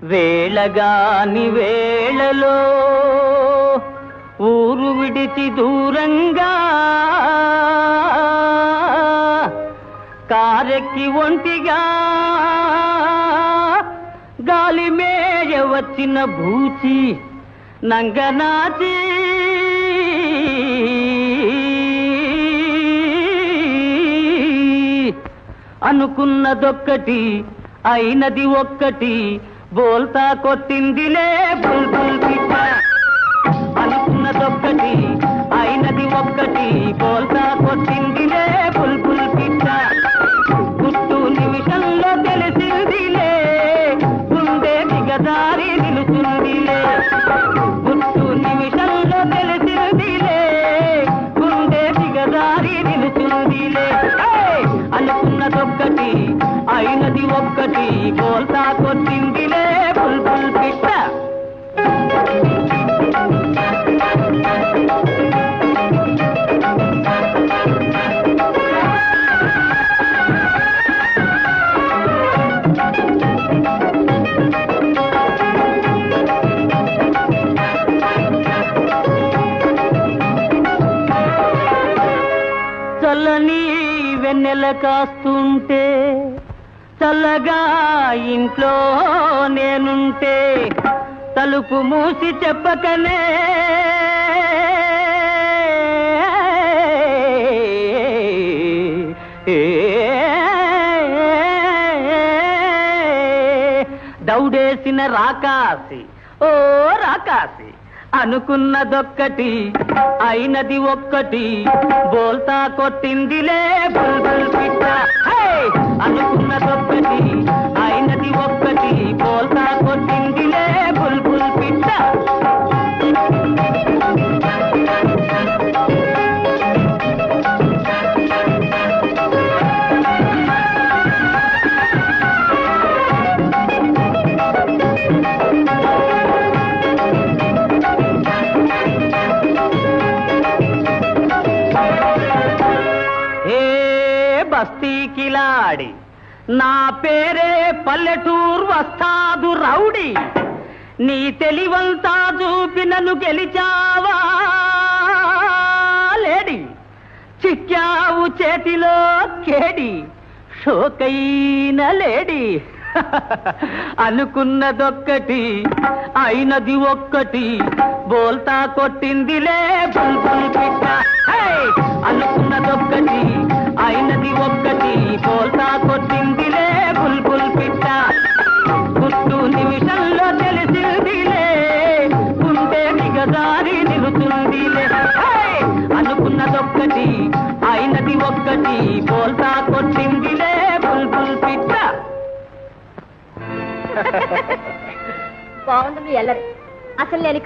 వేళగాని వేళలో ఊరు విడిచి దూరంగా కారెక్కి ఒంటిగా గాలి మేయ వచ్చిన భూచి నంగనాచి అనుకున్నదొక్కటి అయినది ఒక్కటి బోల్తా కొట్టిందిలే బుల్బుల్ పిట్ట. అనుకున్నదొక్కటి అయినది ఒక్కటి బోల్తా కొట్టిందిలే బుల్బుల్ పిట్ట. గుట్టు నిమిషంలో తెలిసిందిలే గుండె దిగదారి నిలుచుందిలే. గుట్టు నిమిషంలో తెలిసిందిలే గుండె దిగదారి నిలుచుందిలే. అనుకున్నదొక్కటి అయినది ఒక్కటి బోల్తా కొట్టిందిలే బుల్బుల్ పిట్ట. చల్లని వెన్నెల కాస్తుంటే చల్లగా ఇంట్లో నేనుంటే తలుపు మూసి చెప్పకనే దౌడేసిన రాకాసి ఓ రాకాసి. అనుకున్నదొక్కటి అయినది ఒక్కటి బోల్తా కొట్టిందిలే బుల్బుల్ పిట్ట. అనుకున్నదొక్కటి అయినది ఒక్కటి బోల్తా కొట్టిందిలే బుల్బుల్ పిట్ట. బస్తీకిలాడి నా పేరే పల్లెటూరు వస్తాదు రౌడీ. నీ తెలివంతా చూపి నన్ను గెలిచావా లేడి. చిక్కావు చేతిలో కేడి షోకైన లేడి. అనుకున్నదొక్కటి అయినది ఒక్కటి బోల్తా కొట్టిందిలే బుల్బుల్ పిట్ట. అనుకున్నదొక్కటి అయినది ఒక్కటి బోల్తా కొట్టిందిలే బుల్బుల్ పిట్ట. గుట్టు నిమిషంలో తెలిసిందిలే గుండె దిగదారి నిలుచుందిలే. అనుకున్నదొక్కటి అయినది ఒక్కటి బోల్తా కొట్టిందిలే బుల్బుల్ పిట్ట. బాగుంది మీ ఎల్లరి. అసలు నేను